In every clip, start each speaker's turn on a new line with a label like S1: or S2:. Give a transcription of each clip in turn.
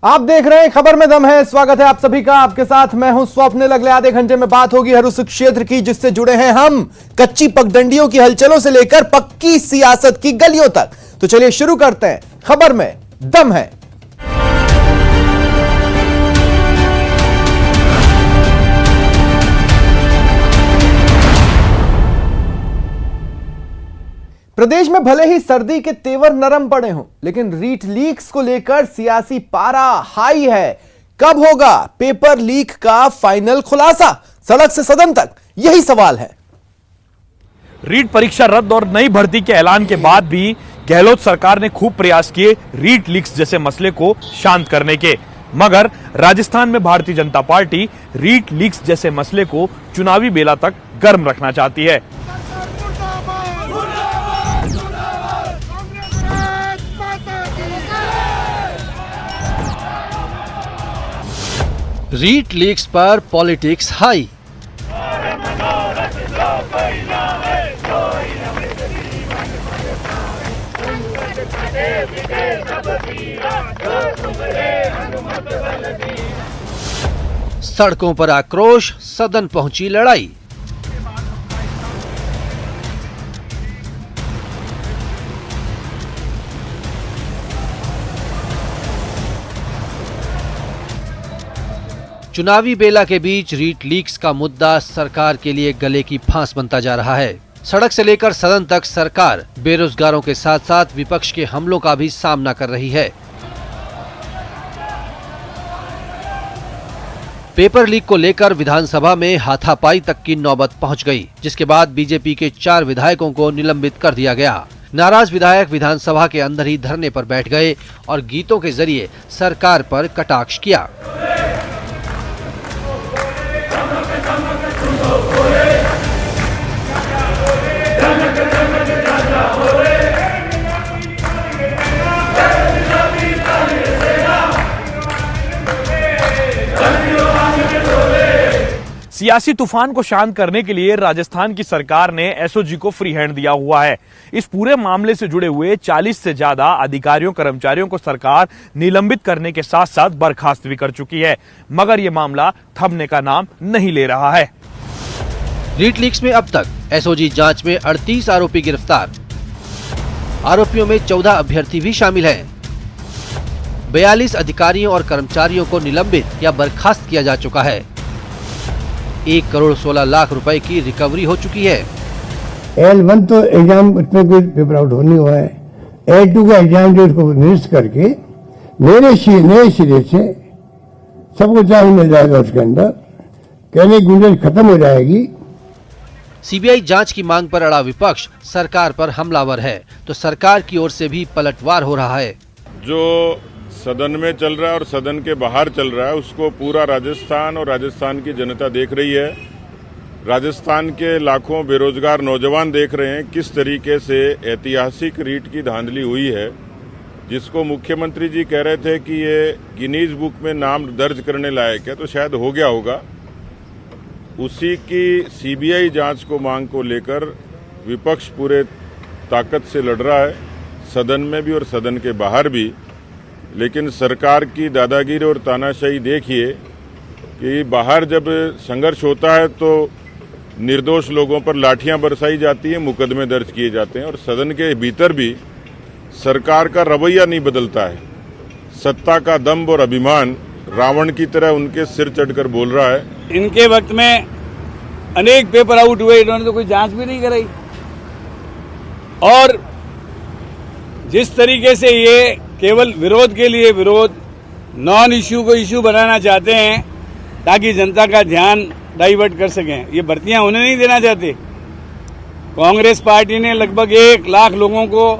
S1: आप देख रहे हैं खबर में दम है। स्वागत है आप सभी का। आपके साथ मैं हूं स्वप्निल। अगले आधे घंटे में बात होगी हर उस क्षेत्र की जिससे जुड़े हैं हम, कच्ची पगडंडियों की हलचलों से लेकर पक्की सियासत की गलियों तक। तो चलिए शुरू करते हैं। खबर में दम है। प्रदेश में भले ही सर्दी के तेवर नरम पड़े हों, लेकिन रीट लीक्स को लेकर सियासी पारा हाई है। कब होगा पेपर लीक का फाइनल खुलासा? सड़क से सदन तक यही सवाल है।
S2: रीट परीक्षा रद्द और नई भर्ती के ऐलान के बाद भी गहलोत सरकार ने खूब प्रयास किए रीट लीक्स जैसे मसले को शांत करने के, मगर राजस्थान में भारतीय जनता पार्टी रीट लीक्स जैसे मसले को चुनावी बेला तक गर्म रखना चाहती है।
S3: रीट लीक्स पर पॉलिटिक्स हाई। सड़कों पर आक्रोश, सदन पहुंची लड़ाई। चुनावी बेला के बीच रीट लीक्स का मुद्दा सरकार के लिए गले की फांस बनता जा रहा है। सड़क से लेकर सदन तक सरकार बेरोजगारों के साथ साथ विपक्ष के हमलों का भी सामना कर रही है। पेपर लीक को लेकर विधानसभा में हाथापाई तक की नौबत पहुंच गई, जिसके बाद बीजेपी के 4 विधायकों को निलंबित कर दिया गया। नाराज विधायक विधानसभा के अंदर ही धरने पर बैठ गए और गीतों के जरिए सरकार पर कटाक्ष किया।
S2: सियासी तूफान को शांत करने के लिए राजस्थान की सरकार ने एसओजी को फ्री हैंड दिया हुआ है। इस पूरे मामले से जुड़े हुए 40 से ज्यादा अधिकारियों कर्मचारियों को सरकार निलंबित करने के साथ साथ बर्खास्त भी कर चुकी है, मगर यह मामला थमने का नाम नहीं ले रहा है।
S3: रीट लीक्स में अब तक एसओजी जांच में 38 आरोपी गिरफ्तार। आरोपियों में 14 अभ्यर्थी भी शामिल हैं। 42 अधिकारियों और कर्मचारियों को निलंबित या बर्खास्त किया जा चुका है। 1 करोड़ 16 लाख रुपए की रिकवरी हो चुकी है।
S4: L1 तो एग्जाम उसमें कोई पेपर आउट होने हुआ है। L2 का एग्जाम डेट को निरस्त करके नए सिरे से सबको चार्ज मिल जाएगा। उसके अंदर कहने की गुंजाइश खत्म हो जाएगी।
S3: सीबीआई जांच की मांग पर अड़ा विपक्ष सरकार पर हमलावर है, तो सरकार की ओर से भी पलटवार हो रहा है।
S5: जो सदन में चल रहा है और सदन के बाहर चल रहा है उसको पूरा राजस्थान और राजस्थान की जनता देख रही है। राजस्थान के लाखों बेरोजगार नौजवान देख रहे हैं किस तरीके से ऐतिहासिक रीट की धांधली हुई है, जिसको मुख्यमंत्री जी कह रहे थे कि ये गिनीज बुक में नाम दर्ज करने लायक है, तो शायद हो गया होगा। उसी की सीबीआई जांच को मांग को लेकर विपक्ष पूरे ताकत से लड़ रहा है, सदन में भी और सदन के बाहर भी। लेकिन सरकार की दादागिरी और तानाशाही देखिए कि बाहर जब संघर्ष होता है तो निर्दोष लोगों पर लाठियां बरसाई जाती हैं, मुकदमे दर्ज किए जाते हैं, और सदन के भीतर भी सरकार का रवैया नहीं बदलता है। सत्ता का दम्भ और अभिमान रावण की तरह उनके सिर चढ़कर बोल रहा है।
S6: इनके वक्त में अनेक पेपर आउट हुए, इन्होंने तो कोई जांच भी नहीं कराई। और जिस तरीके से ये केवल विरोध के लिए विरोध, नॉन इश्यू को इश्यू बनाना चाहते हैं ताकि जनता का ध्यान डाइवर्ट कर सकें, ये भर्तियां होने नहीं देना चाहते। कांग्रेस पार्टी ने लगभग 1 लाख लोगों को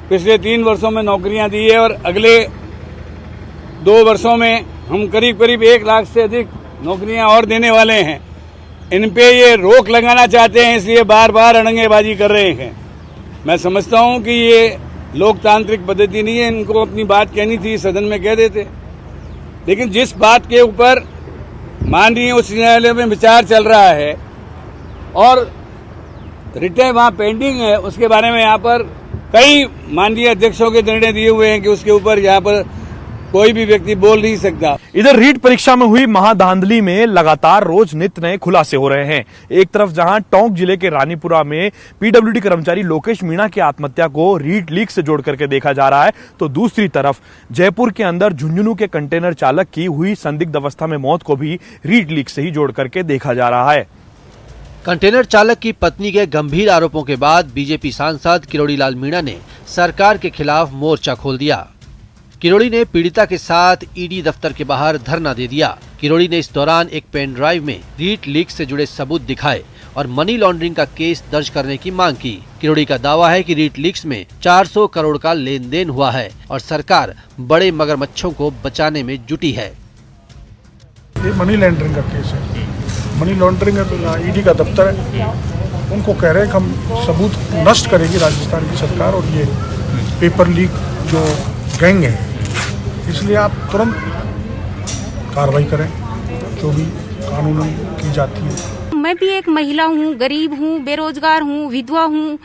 S6: पिछले 3 वर्षों में नौकरियां दी है और अगले 2 वर्षों में हम करीब 1 लाख से अधिक नौकरियां और देने वाले हैं। इन पे ये रोक लगाना चाहते हैं, इसलिए बार बार अड़ंगेबाजी कर रहे हैं। मैं समझता हूं कि ये लोकतांत्रिक पद्धति नहीं है। इनको अपनी बात कहनी थी, सदन में कह देते। लेकिन जिस बात के ऊपर माननीय उच्च न्यायालय में विचार चल रहा है और रिटे वहां पेंडिंग है, उसके बारे में यहाँ पर कई माननीय अध्यक्षों के निर्णय दिए हुए हैं कि उसके ऊपर यहाँ पर कोई भी व्यक्ति बोल नहीं सकता।
S2: इधर रीट परीक्षा में हुई महाधांधली में लगातार रोज नित नए खुलासे हो रहे हैं। एक तरफ जहां टोंक जिले के रानीपुरा में पीडब्ल्यूडी कर्मचारी लोकेश मीणा की आत्महत्या को रीट लीक से जोड़ करके देखा जा रहा है, तो दूसरी तरफ जयपुर के अंदर झुंझुनू के कंटेनर चालक की हुई संदिग्ध अवस्था में मौत को भी रीट लीक से ही जोड़ करके देखा जा रहा है।
S3: कंटेनर चालक की पत्नी के गंभीर आरोपों के बाद बीजेपी सांसद किरोड़ी लाल मीणा ने सरकार के खिलाफ मोर्चा खोल दिया। किरोड़ी ने पीड़िता के साथ ईडी दफ्तर के बाहर धरना दे दिया। किरोड़ी ने इस दौरान एक पेन ड्राइव में रीट लीक से जुड़े सबूत दिखाए और मनी लॉन्ड्रिंग का केस दर्ज करने की मांग की। किरोड़ी का दावा है कि रीट लीक्स में 400 करोड़ का लेन देन हुआ है और सरकार बड़े मगरमच्छों को बचाने में जुटी है।
S7: ये मनी लॉन्ड्रिंग का केस है। मनी लॉन्ड्रिंग ईडी का दफ्तर है, उनको कह रहे हैं कि हम सबूत नष्ट करेगी राजस्थान की सरकार और ये पेपर लीक जो गैंग है, इसलिए आप तुरंत कार्रवाई करें जो भी कानूनन की जाती है।
S8: मैं भी एक महिला हूँ, गरीब हूँ, बेरोजगार हूँ, विधवा हूँ,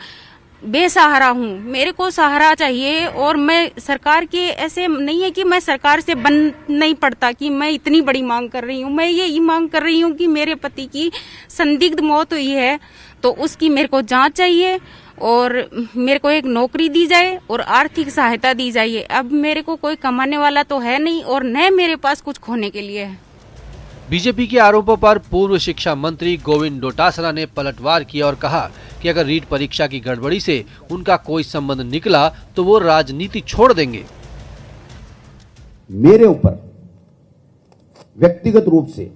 S8: बेसहारा हूँ। मेरे को सहारा चाहिए और मैं सरकार के ऐसे नहीं है कि मैं सरकार से बन नहीं पड़ता कि मैं इतनी बड़ी मांग कर रही हूँ। मैं ये मांग कर रही हूँ कि मेरे पति की संदिग्ध मौत हुई है तो उसकी मेरे को जांच चाहिए और मेरे को एक नौकरी दी जाए और आर्थिक सहायता दी जाए। अब मेरे को कोई कमाने वाला तो है नहीं और न मेरे पास कुछ खोने के लिए है।
S3: बीजेपी के आरोपों पर पूर्व शिक्षा मंत्री गोविंद डोटासरा ने पलटवार किया और कहा कि अगर रीट परीक्षा की गड़बड़ी से उनका कोई संबंध निकला तो वो राजनीति छोड़ देंगे।
S9: मेरे ऊपर व्यक्तिगत रूप से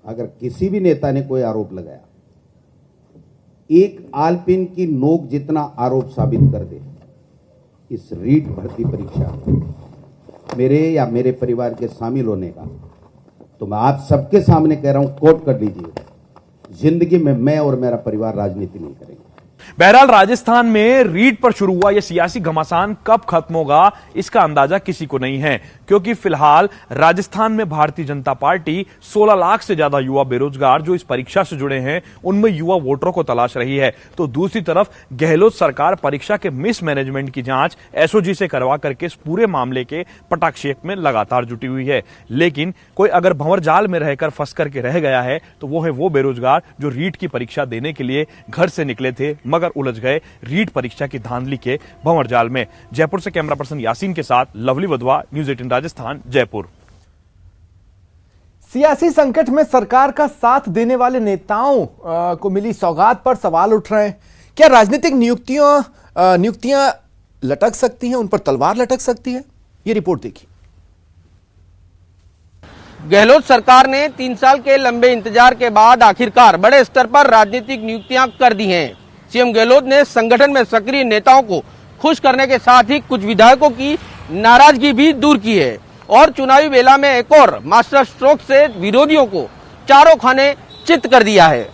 S9: अगर किसी भी नेता ने कोई आरोप लगाया, एक आलपिन की नोक जितना आरोप साबित कर दे, इस रीट भर्ती परीक्षा मेरे या मेरे परिवार के शामिल होने का, तो मैं आप सबके सामने कह रहा हूं, कोट कर लीजिए, जिंदगी में मैं और मेरा परिवार राजनीति नहीं करेंगे।
S2: बहरहाल राजस्थान में रीट पर शुरू हुआ यह सियासी घमासान कब खत्म होगा इसका अंदाजा किसी को नहीं है, क्योंकि फिलहाल राजस्थान में भारतीय जनता पार्टी 16 लाख से ज्यादा युवा बेरोजगार जो इस परीक्षा से जुड़े हैं उनमें युवा वोटरों को तलाश रही है, तो दूसरी तरफ गहलोत सरकार परीक्षा के मिसमैनेजमेंट की जांच एसओजी से करवा करके इस पूरे मामले के पटाक्षेप में लगातार जुटी हुई है। लेकिन कोई अगर भंवर जाल में रहकर फंस करके रह गया है तो वो है वो बेरोजगार जो रीट की परीक्षा देने के लिए घर से निकले थे मगर उलझ गए रीट परीक्षा की धांधली के भंवर जाल में। जयपुर से कैमरा पर्सन यासीन के साथ लवली वधवा, न्यूज़ 18 राजस्थान, जयपुर।
S1: सियासी संकट में सरकार का साथ देने वाले नेताओं को मिली सौगात पर सवाल उठ रहे हैं। क्या राजनीतिक नियुक्तियां लटक सकती हैं, उन पर तलवार लटक सकती है? ये रिपोर्ट देखिए।
S10: गहलोत सरकार ने 3 साल के लंबे इंतजार के बाद आखिरकार बड़े स्तर पर राजनीतिक नियुक्तियां कर दी हैं। सीएम गहलोत ने संगठन में सक्रिय नेताओं को खुश करने के साथ ही कुछ विधायकों की नाराजगी भी दूर की है और चुनावी बेला में एक और मास्टर स्ट्रोक से विरोधियों को चारों खाने चित कर दिया है।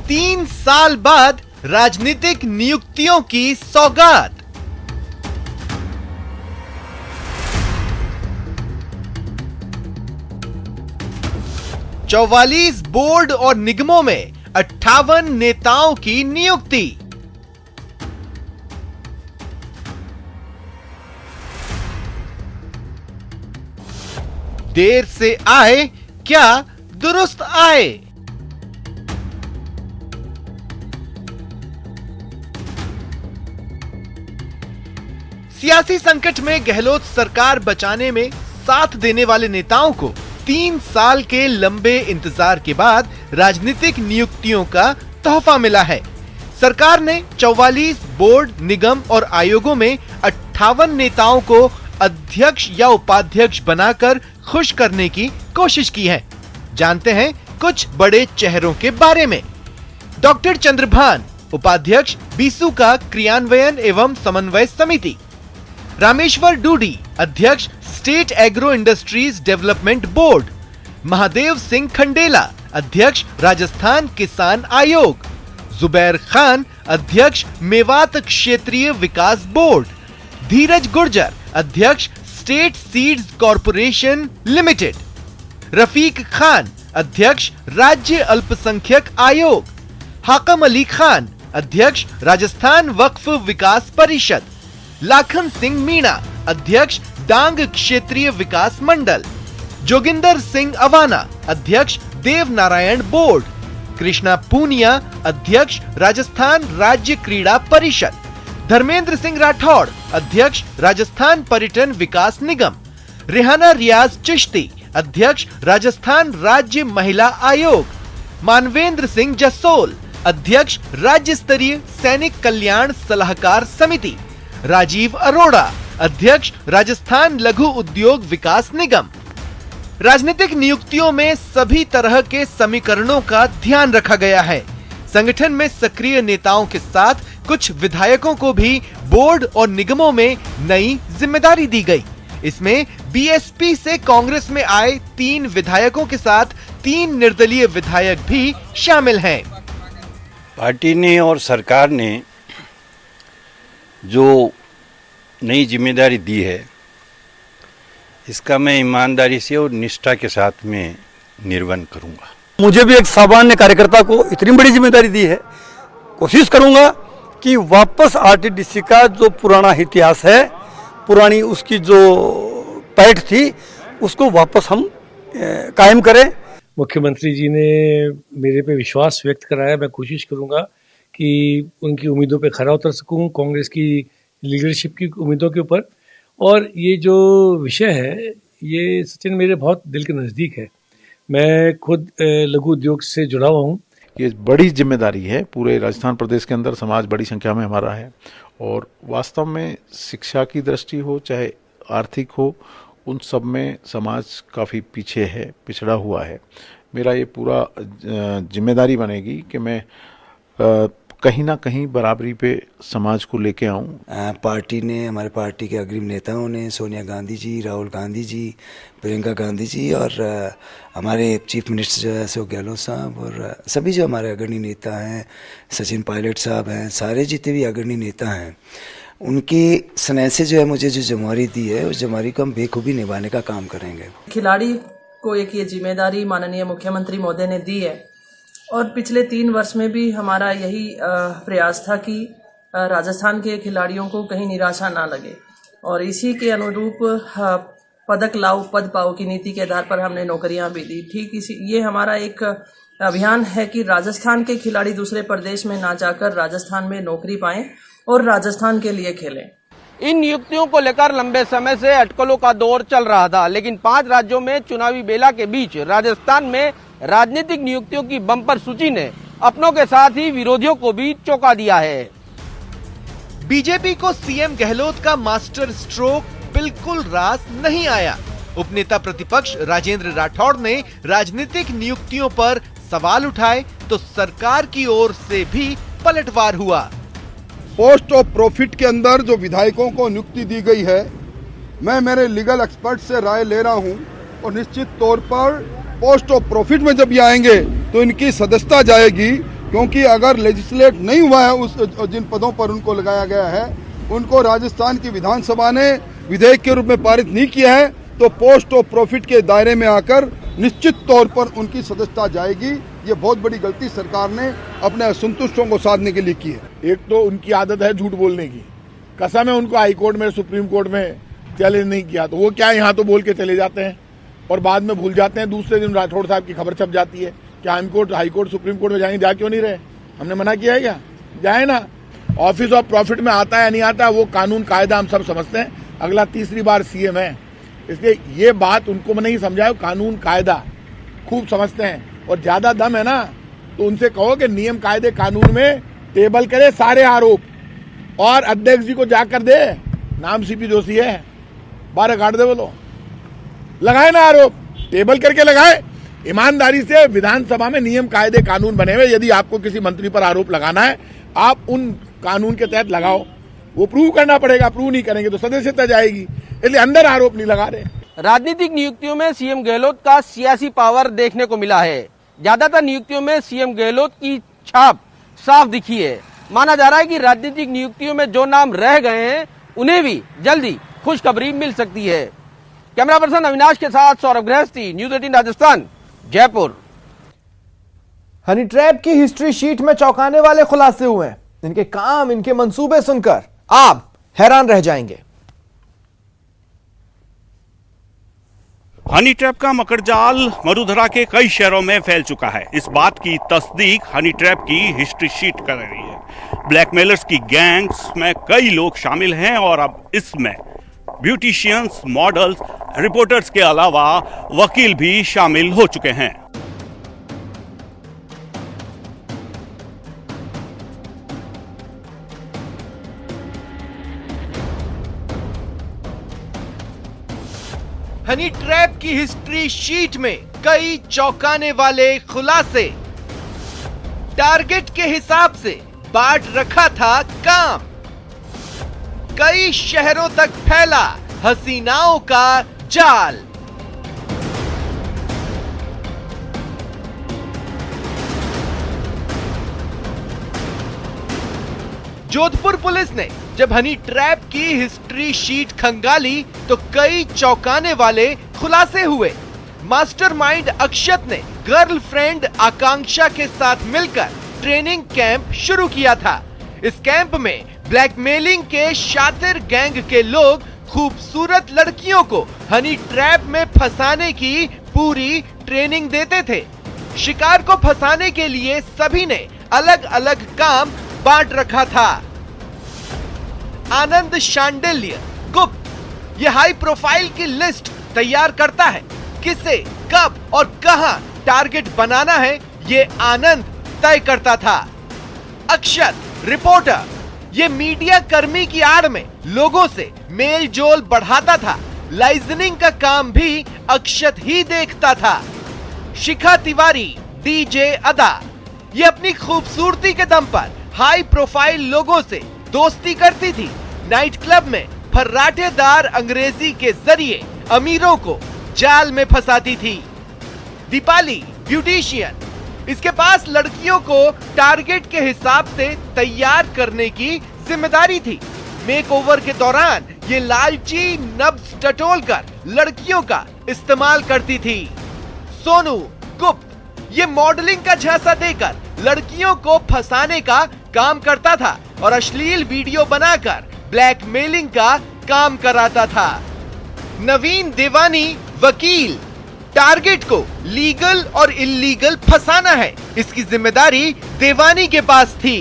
S11: तीन साल बाद राजनीतिक नियुक्तियों की सौगात। चौवालीस बोर्ड और निगमों में 58 नेताओं की नियुक्ति। देर से आए क्या दुरुस्त आए। सियासी संकट में गहलोत सरकार बचाने में साथ देने वाले नेताओं को 3 साल के लंबे इंतजार के बाद राजनीतिक नियुक्तियों का तोहफा मिला है। सरकार ने 44 बोर्ड, निगम और आयोगों में 58 नेताओं को अध्यक्ष या उपाध्यक्ष बनाकर खुश करने की कोशिश की है। जानते हैं कुछ बड़े चेहरों के बारे में। डॉक्टर चंद्रभान, उपाध्यक्ष बीसू का क्रियान्वयन एवं समन्वय समिति। रामेश्वर डूडी, अध्यक्ष state agro industries development board. Mahadev Singh Khandela, अध्यक्ष राजस्थान किसान आयोग। जुबैर खान, अध्यक्ष मेवात क्षेत्रीय विकास बोर्ड। धीरज गुर्जर, अध्यक्ष state seeds corporation limited. Rafiq Khan, अध्यक्ष राज्य अल्पसंख्यक आयोग। हाकम अली खान, अध्यक्ष राजस्थान वक्फ विकास परिषद, लाखन सिंह मीणा, अध्यक्ष डांग क्षेत्रीय विकास मंडल, जोगिंदर सिंह अवाना, अध्यक्ष देव नारायण बोर्ड, कृष्णा पूनिया, अध्यक्ष राजस्थान राज्य क्रीड़ा परिषद, धर्मेंद्र सिंह राठौड़, अध्यक्ष राजस्थान पर्यटन विकास निगम, रेहाना रियाज चिश्ती, अध्यक्ष राजस्थान राज्य महिला आयोग, मानवेंद्र सिंह जसोल, अध्यक्ष राज्य स्तरीय सैनिक कल्याण सलाहकार समिति, राजीव अरोड़ा, अध्यक्ष राजस्थान लघु उद्योग विकास निगम। राजनीतिक नियुक्तियों में सभी तरह के समीकरणों का ध्यान रखा गया है। संगठन में सक्रिय नेताओं के साथ कुछ विधायकों को भी बोर्ड और निगमों में नई जिम्मेदारी दी गई। इसमें बीएसपी से कांग्रेस में आए 3 विधायकों के साथ 3 निर्दलीय विधायक भी शामिल हैं।
S12: पार्टी ने और सरकार ने जो नई जिम्मेदारी दी है, इसका मैं ईमानदारी से और निष्ठा के साथ में निर्वहन करूंगा।
S13: मुझे भी एक सामान्य कार्यकर्ता को इतनी बड़ी जिम्मेदारी दी है, कोशिश करूंगा कि वापस आरटीडीसी का जो पुराना इतिहास है, पुरानी उसकी जो पैठ थी, उसको वापस हम कायम करें।
S14: मुख्यमंत्री जी ने मेरे पे विश्वास व्यक्त कराया। मैं कोशिश करूंगा कि उनकी उम्मीदों पे खरा उतर सकूं, कांग्रेस की लीडरशिप की उम्मीदों के ऊपर। और ये जो विषय है, ये सचिन मेरे बहुत दिल के नज़दीक है। मैं खुद लघु उद्योग से जुड़ा हुआ हूँ।
S15: ये बड़ी जिम्मेदारी है। पूरे राजस्थान प्रदेश के अंदर समाज बड़ी संख्या में हमारा है, और वास्तव में शिक्षा की दृष्टि हो चाहे आर्थिक हो, उन सब में समाज काफ़ी पीछे है, पिछड़ा हुआ है। मेरा ये पूरा जिम्मेदारी बनेगी कि मैं कहीं ना कहीं बराबरी पे समाज को लेके आऊँ।
S16: पार्टी ने, हमारे पार्टी के अग्रणी नेताओं ने, सोनिया गांधी जी, राहुल गांधी जी, प्रियंका गांधी जी और हमारे चीफ मिनिस्टर जो है अशोक गहलोत साहब और सभी जो हमारे अग्रणी नेता हैं, सचिन पायलट साहब हैं, सारे जितने भी अग्रणी नेता हैं, उनकी स्नेह से जो है मुझे जो जिम्मेदारी दी है, उस जिम्मेदारी को हम बेखूबी निभाने का काम करेंगे।
S17: खिलाड़ी को एक ये जिम्मेदारी माननीय मुख्यमंत्री महोदय ने दी है, और पिछले 3 वर्ष में भी हमारा यही प्रयास था कि राजस्थान के खिलाड़ियों को कहीं निराशा ना लगे, और इसी के अनुरूप पदक लाओ पद पाओ की नीति के आधार पर हमने नौकरियां भी दी। ठीक इसी ये हमारा एक अभियान है कि राजस्थान के खिलाड़ी दूसरे प्रदेश में ना जाकर राजस्थान में नौकरी पाएं और राजस्थान के लिए खेलें।
S10: इन नियुक्तियों को लेकर लंबे समय से अटकलों का दौर चल रहा था, लेकिन 5 राज्यों में चुनावी बेला के बीच राजस्थान में राजनीतिक नियुक्तियों की बम्पर सूची ने अपनों के साथ ही विरोधियों को भी चौंका दिया है।
S11: बीजेपी को सीएम गहलोत का मास्टर स्ट्रोक बिल्कुल रास नहीं आया। उपनेता प्रतिपक्ष राजेंद्र राठौड़ ने राजनीतिक नियुक्तियों पर सवाल उठाए तो सरकार की ओर से भी पलटवार हुआ।
S18: पोस्ट ऑफ प्रॉफिट के अंदर जो विधायकों को नियुक्ति दी गई है, मैं मेरे लीगल एक्सपर्ट से राय ले रहा हूं, और निश्चित तौर पर पोस्ट ऑफ प्रॉफिट में जब ये आएंगे तो इनकी सदस्यता जाएगी, क्योंकि अगर लेजिस्लेट नहीं हुआ है उस जिन पदों पर उनको लगाया गया है, उनको राजस्थान की विधानसभा ने विधेयक के रूप में पारित नहीं किया है, तो पोस्ट ऑफ प्रॉफिट के दायरे में आकर निश्चित तौर पर उनकी सदस्यता जाएगी। ये बहुत बड़ी गलती सरकार ने अपने असंतुष्टों को साधने के लिए की है।
S19: एक तो उनकी आदत है झूठ बोलने की। कसम है उनको हाई कोर्ट में, सुप्रीम कोर्ट में चैलेंज नहीं किया, तो वो क्या यहाँ तो बोल के चले जाते हैं और बाद में भूल जाते हैं। दूसरे दिन राठौड़ साहब की खबर छप जाती है कि हाई कोर्ट सुप्रीम कोर्ट में जाएंगे। जा क्यों नहीं रहे? हमने मना किया है क्या? जाए ना। ऑफिस ऑफ प्रॉफिट में आता है नहीं आता, वो कानून कायदा हम सब समझते हैं। अगला 3री बार सीएम है, इसलिए ये बात उनको नहीं समझाए। कानून कायदा खूब समझते हैं, और ज्यादा दम है ना तो उनसे कहो कि नियम कायदे कानून में टेबल करे सारे आरोप, और अध्यक्ष जी को जाकर दे, नाम सीपी जोशी है, 12 काट दे, बोलो लगाए ना आरोप, टेबल करके लगाए। ईमानदारी से विधानसभा में नियम कायदे कानून बने हुए, यदि आपको किसी मंत्री पर आरोप लगाना है, आप उन कानून के तहत लगाओ। वो प्रूव करना पड़ेगा, प्रूव नहीं करेंगे तो सदस्यता जाएगी, इसलिए अंदर आरोप नहीं लगा रहे।
S10: राजनीतिक नियुक्तियों में सीएम गहलोत का सियासी पावर देखने को मिला है। ज्यादातर नियुक्तियों में सीएम गहलोत की छाप साफ दिखी है। माना जा रहा है कि राजनीतिक नियुक्तियों में जो नाम रह गए हैं, उन्हें भी जल्दी खुशखबरी मिल सकती है। कैमरा पर्सन अविनाश के साथ सौरभ गृहस्थी, news 18 Rajasthan, Jaipur.
S1: Honey trap की हिस्ट्री शीट में चौंकाने वाले खुलासे हुए हैं। इनके काम, इनके मंसूबे सुनकर आप हैरान रह जाएंगे।
S20: हनी ट्रैप का मकड़जाल मरुधरा के कई शहरों में फैल चुका है। इस बात की तस्दीक हनी ट्रैप की हिस्ट्री शीट कर रही है। ब्लैकमेलर्स की गैंग्स में कई लोग शामिल हैं और अब इसमें ब्यूटिशियंस, मॉडल्स, रिपोर्टर्स के अलावा वकील भी शामिल हो चुके हैं।
S11: हनी ट्रैप की हिस्ट्री शीट में कई चौंकाने वाले खुलासे। टारगेट के हिसाब से बांट रखा था काम। कई शहरों तक फैला हसीनाओं का जाल। जोधपुर पुलिस ने जब हनी ट्रैप की हिस्ट्री शीट खंगाली तो कई चौंकाने वाले खुलासे हुए। मास्टरमाइंड अक्षत ने गर्लफ्रेंड आकांक्षा के साथ मिलकर ट्रेनिंग कैंप शुरू किया था। इस कैंप में ब्लैकमेलिंग के शातिर गैंग के लोग खूबसूरत लड़कियों को हनी ट्रैप में फंसाने की पूरी ट्रेनिंग देते थे। शिकार को फंसाने के लिए सभी ने अलग अलग काम बांट रखा था। आनंद शांडिल्य गुप्त ये हाई प्रोफाइल की लिस्ट तैयार करता है। किसे, कब और कहां टारगेट बनाना है ये आनंद तय करता था। अक्षत रिपोर्टर ये मीडिया कर्मी की आड़ में लोगों से मेल जोल बढ़ाता था। लाइजनिंग का काम भी अक्षत ही देखता था। शिखा तिवारी डीजे अदा ये अपनी खूबसूरती के दम पर हाई प्रोफाइल लोगों से दोस्ती करती थी। नाइट क्लब में फर्राटेदार अंग्रेजी के जरिए अमीरों को जाल में फंसाती थी। दीपाली ब्यूटिशियन इसके पास लड़कियों को टारगेट के हिसाब से तैयार करने की जिम्मेदारी थी। मेकओवर के दौरान ये लालची नब्ज टटोल कर लड़कियों का इस्तेमाल करती थी। सोनू गुप्त ये मॉडलिंग का झांसा देकर लड़कियों को फंसाने का काम करता था और अश्लील वीडियो बनाकर ब्लैकमेलिंग का काम कराता था। नवीन देवानी वकील टारगेट को लीगल और इल्लीगल फंसाना है, इसकी जिम्मेदारी देवानी के पास थी।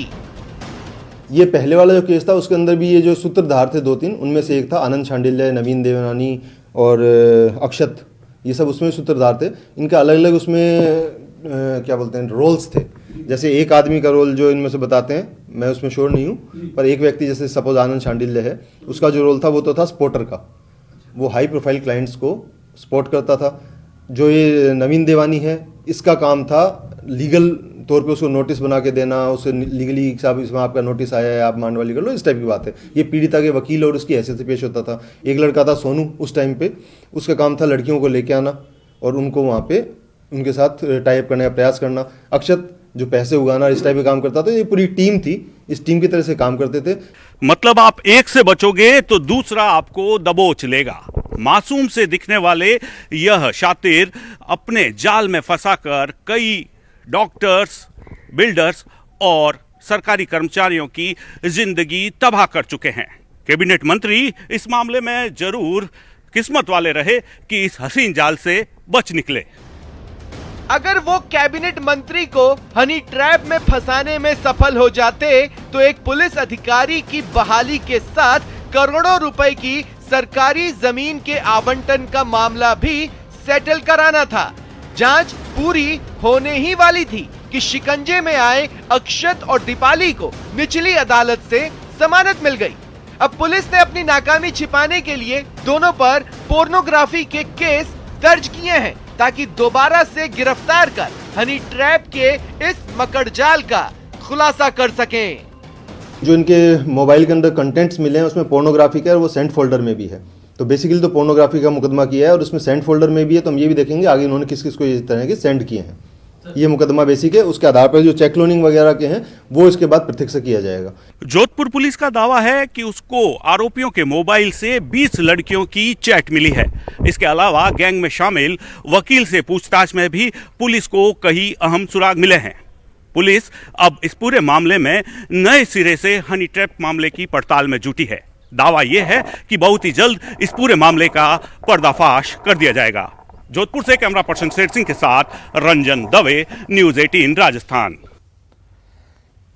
S21: ये पहले वाला जो केस था उसके अंदर भी ये जो सूत्रधार थे 2-3 उनमें से एक था आनंद शांडिल्य, नवीन देवानी और अक्षत। ये सब उसमें सूत्रधार थे। इनका अलग अलग उसमें क्या बोलते हैं रोल्स थे। जैसे एक आदमी का रोल जो इनमें से बताते हैं, मैं उसमें श्योर नहीं हूँ, पर एक व्यक्ति जैसे सपोज आनंद शांडिल्य है, उसका जो रोल था वो तो था स्पोर्टर का। वो हाई प्रोफाइल क्लाइंट्स को स्पोर्ट करता था। जो ये नवीन देवानी है इसका काम था लीगल तौर पे उसको नोटिस बना के देना, उसे लीगली साहब इसमें आपका नोटिस आया है, आप मांडवाली कर लो, इस टाइप की बात है। ये पीड़िता के वकील और उसकी हैसियत से पेश होता था। एक लड़का था सोनू उस टाइम पे, उसका काम था लड़कियों को लेके आना और उनको वहाँ पे उनके साथ टाई अप करने का प्रयास करना। अक्षत जो पैसे उगाना इस टाइप का काम करता था। ये पूरी टीम थी, इस टीम की तरह से काम करते थे।
S20: मतलब आप एक से बचोगे तो दूसरा आपको दबोच लेगा। मासूम से दिखने वाले यह शातिर अपने जाल में फंसाकर कई डॉक्टर्स, बिल्डर्स और सरकारी कर्मचारियों की जिंदगी तबाह कर चुके हैं। कैबिनेट मंत्री इस मामले में जरूर किस्मत वाले रहे कि इस हसीन जाल से बच निकले।
S11: अगर वो कैबिनेट मंत्री को हनी ट्रैप में फंसाने में सफल हो जाते तो एक पुलिस अधिकारी की बहाली के साथ करोड़ों रुपए की सरकारी जमीन के आवंटन का मामला भी सेटल कराना था। जांच पूरी होने ही वाली थी कि शिकंजे में आए अक्षत और दीपाली को निचली अदालत से जमानत मिल गई। अब पुलिस ने अपनी नाकामी छिपाने के लिए दोनों पर पोर्नोग्राफी के केस दर्ज किए हैं ताकि दोबारा से गिरफ्तार कर हनी ट्रैप के इस मकड़जाल का खुलासा कर सकें।
S21: जो इनके मोबाइल के अंदर कंटेंट्स मिले हैं उसमें पोर्नोग्राफी का है और वो सेंट फोल्डर में भी है। तो बेसिकली तो पोर्नोग्राफी का मुकदमा किया है और उसमें सेंट फोल्डर में भी है। तो हम ये भी देखेंगे आगे इन्होंने किस किस को इस तरह के सेंड किए हैं। ये मुकदमा बेसिक है, उसके आधार पर जो चेक क्लोनिंग वगैरह के हैं वो इसके बाद पृथक से किया जाएगा।
S20: जोधपुर पुलिस का दावा है कि उसको आरोपियों के मोबाइल से 20 लड़कियों की चैट मिली है। इसके अलावा गैंग में शामिल वकील से पूछताछ में भी पुलिस को कई अहम सुराग मिले हैं। पुलिस अब इस पूरे मामले में नए सिरे से हनी ट्रैप मामले की पड़ताल में जुटी है। दावा यह है कि बहुत ही जल्द इस पूरे मामले का पर्दाफाश कर दिया जाएगा। जोधपुर से कैमरा पर्सन शेर सिंह के साथ रंजन दवे, न्यूज़ 18 राजस्थान।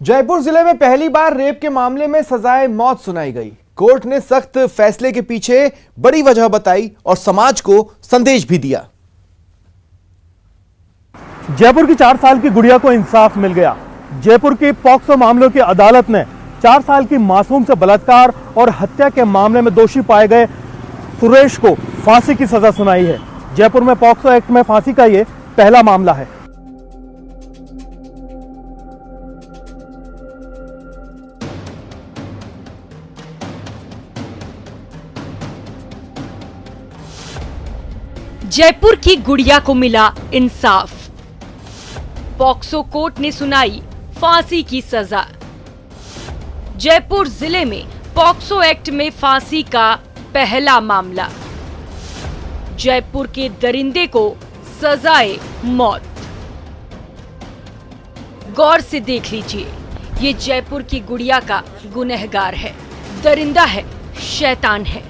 S1: जयपुर जिले में पहली बार रेप के मामले में सजाए मौत सुनाई गई। कोर्ट ने सख्त फैसले के पीछे बड़ी वजह बताई और समाज को संदेश भी दिया।
S4: जयपुर की 4 साल की गुड़िया को इंसाफ मिल गया। जयपुर की पॉक्सो मामलों की अदालत ने 4 साल की मासूम से बलात्कार और हत्या के मामले में दोषी पाए गए सुरेश को फांसी की सजा सुनाई है। जयपुर में पॉक्सो एक्ट में फांसी का ये पहला मामला है।
S22: जयपुर की गुड़िया को मिला इंसाफ। पॉक्सो कोर्ट ने सुनाई फांसी की सजा। जयपुर जिले में पॉक्सो एक्ट में फांसी का पहला मामला। जयपुर के दरिंदे को सजाए मौत। गौर से देख लीजिए, ये जयपुर की गुड़िया का गुनहगार है, दरिंदा है, शैतान है।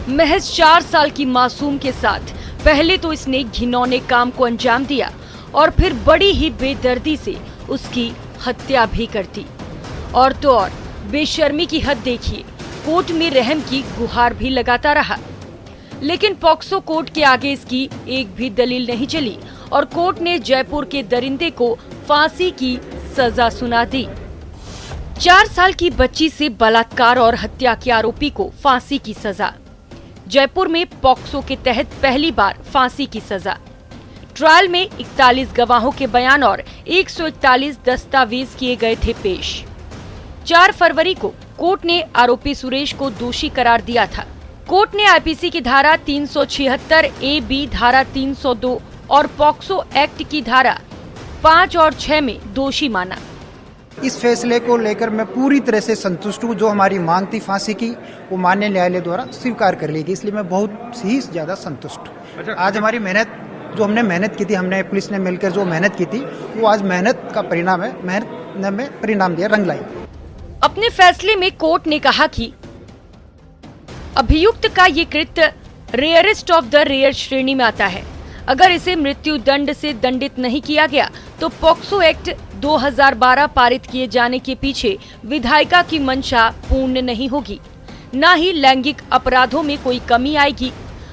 S22: महज 4 साल की मासूम के साथ पहले तो इसने घिनौने काम को अंजाम दिया और फिर बड़ी ही बेदर्दी से उसकी हत्या भी कर दी। और तो और बेशर्मी की हद देखिए, कोर्ट में रहम की गुहार भी लगाता रहा, लेकिन पॉक्सो कोर्ट के आगे इसकी एक भी दलील नहीं चली और कोर्ट ने जयपुर के दरिंदे को फांसी की सजा सुना दी। 4 साल की बच्ची से बलात्कार और हत्या के आरोपी को फांसी की सजा। जयपुर में पॉक्सो के तहत पहली बार फांसी की सजा। ट्रायल में 41 गवाहों के बयान और 141 दस्तावेज किए गए थे पेश। 4 फरवरी को कोर्ट ने आरोपी सुरेश को दोषी करार दिया था। कोर्ट ने आईपीसी की धारा 376 ए-बी, धारा 302 और पॉक्सो एक्ट की धारा 5 और 6 में दोषी माना।
S23: इस फैसले को लेकर मैं पूरी तरह से संतुष्ट हूँ। जो हमारी मांग थी फांसी की, वो माननीय न्यायालय द्वारा स्वीकार कर ली गई, इसलिए मैं बहुत ही ज्यादा संतुष्ट हूँ। आज हमारी मेहनत, जो हमने मेहनत की थी, हमने पुलिस ने मिलकर जो मेहनत की थी, वो आज मेहनत का परिणाम है। मेहनत ने में परिणाम दिया, रंग लाई।
S22: अपने फैसले में कोर्ट ने कहा कि अभियुक्त का ये कृत्य रेयरेस्ट ऑफ द रेयर श्रेणी में आता है। अगर इसे मृत्यु दंड से दंडित नहीं किया गया तो पॉक्सो एक्ट 2012 पारित किए जाने के पीछे विधायिका की मंशा पूर्ण नहीं होगी, न ही लैंगिक अपराधों में कोई कमी आएगी।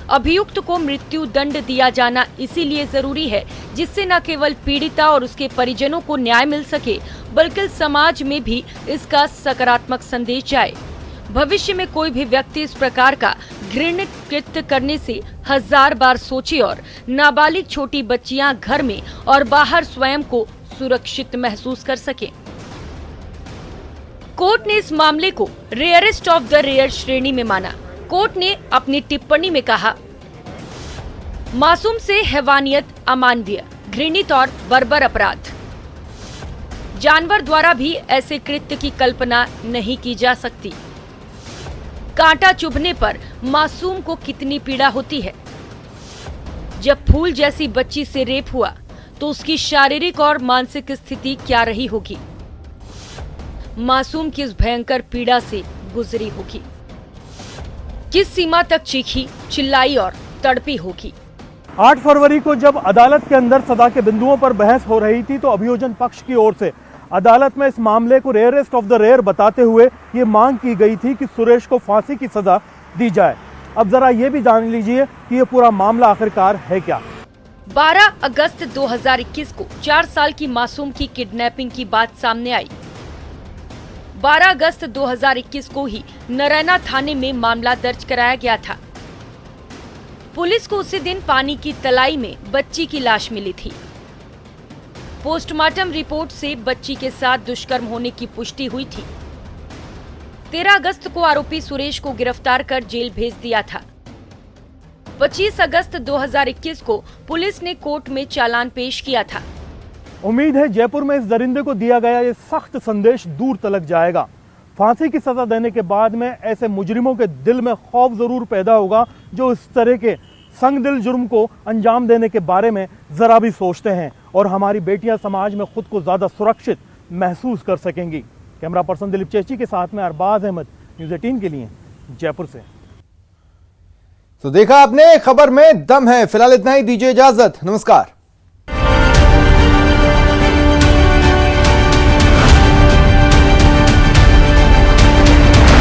S22: अभियुक्त को मृत्यु दंड दिया जाना इसीलिए जरूरी है जिससे न केवल पीड़िता और उसके परिजनों को न्याय मिल सके, बल्कि समाज में भी इसका सकारात्मक संदेश जाए। भविष्य में कोई भी व्यक्ति इस प्रकार का घृणित कृत्य करने से 1000 बार सोचे और नाबालिग छोटी बच्चियां घर में और बाहर स्वयं को सुरक्षित महसूस कर सके। कोर्ट ने इस मामले को रेयरेस्ट ऑफ द रेयर श्रेणी में माना। कोर्ट ने अपनी टिप्पणी में कहा, मासूम से हैवानियत अमानवीय, घृणित और बर्बर अपराध। जानवर द्वारा भी ऐसे कृत्य की कल्पना नहीं की जा सकती। कांटा चुभने पर मासूम को कितनी पीड़ा होती है। जब फूल जैसी बच्ची से रेप हुआ तो उसकी शारीरिक और मानसिक स्थिति क्या रही होगी। मासूम किस भयंकर पीड़ा से गुजरी होगी, किस सीमा तक चीखी, चिल्लाई और तड़पी होगी।
S4: 8 फरवरी को जब अदालत के अंदर सजा के बिंदुओं पर बहस हो रही थी तो अभियोजन पक्ष की ओर से अदालत में इस मामले को रेयरेस्ट ऑफ द रेयर बताते हुए ये मांग की गई थी कि सुरेश को फांसी की सजा दी जाए। अब जरा ये भी जान लीजिए कि ये पूरा मामला आखिरकार है क्या।
S22: 12 अगस्त 2021 को 4 साल की मासूम की किडनैपिंग की बात सामने आई। 12 अगस्त 2021 को ही नरैना थाने में मामला दर्ज कराया गया था। पुलिस को उसी दिन पानी की तलाई में बच्ची की लाश मिली थी। पोस्टमार्टम रिपोर्ट से बच्ची के साथ दुष्कर्म होने की पुष्टि हुई थी। 13 अगस्त को आरोपी सुरेश को गिरफ्तार कर जेल भेज दिया था। 25 अगस्त 2021 को पुलिस ने कोर्ट में चालान पेश किया था।
S4: उम्मीद है जयपुर में इस दरिंदे को दिया गया ये सख्त संदेश दूर तलक जाएगा। फांसी की सजा देने के बाद में ऐसे मुजरिमों के दिल में खौफ जरूर पैदा होगा जो इस तरह के संगदिल जुर्म को अंजाम देने के बारे में जरा भी सोचते हैं। और हमारी बेटियां समाज में खुद को ज्यादा सुरक्षित महसूस कर सकेंगी। कैमरा पर्सन दिलीप चेची के साथ में अरबाज अहमद, न्यूज़ 18 के लिए जयपुर से।
S1: तो देखा आपने, खबर में दम है। फिलहाल इतना ही, दीजिए इजाजत, नमस्कार।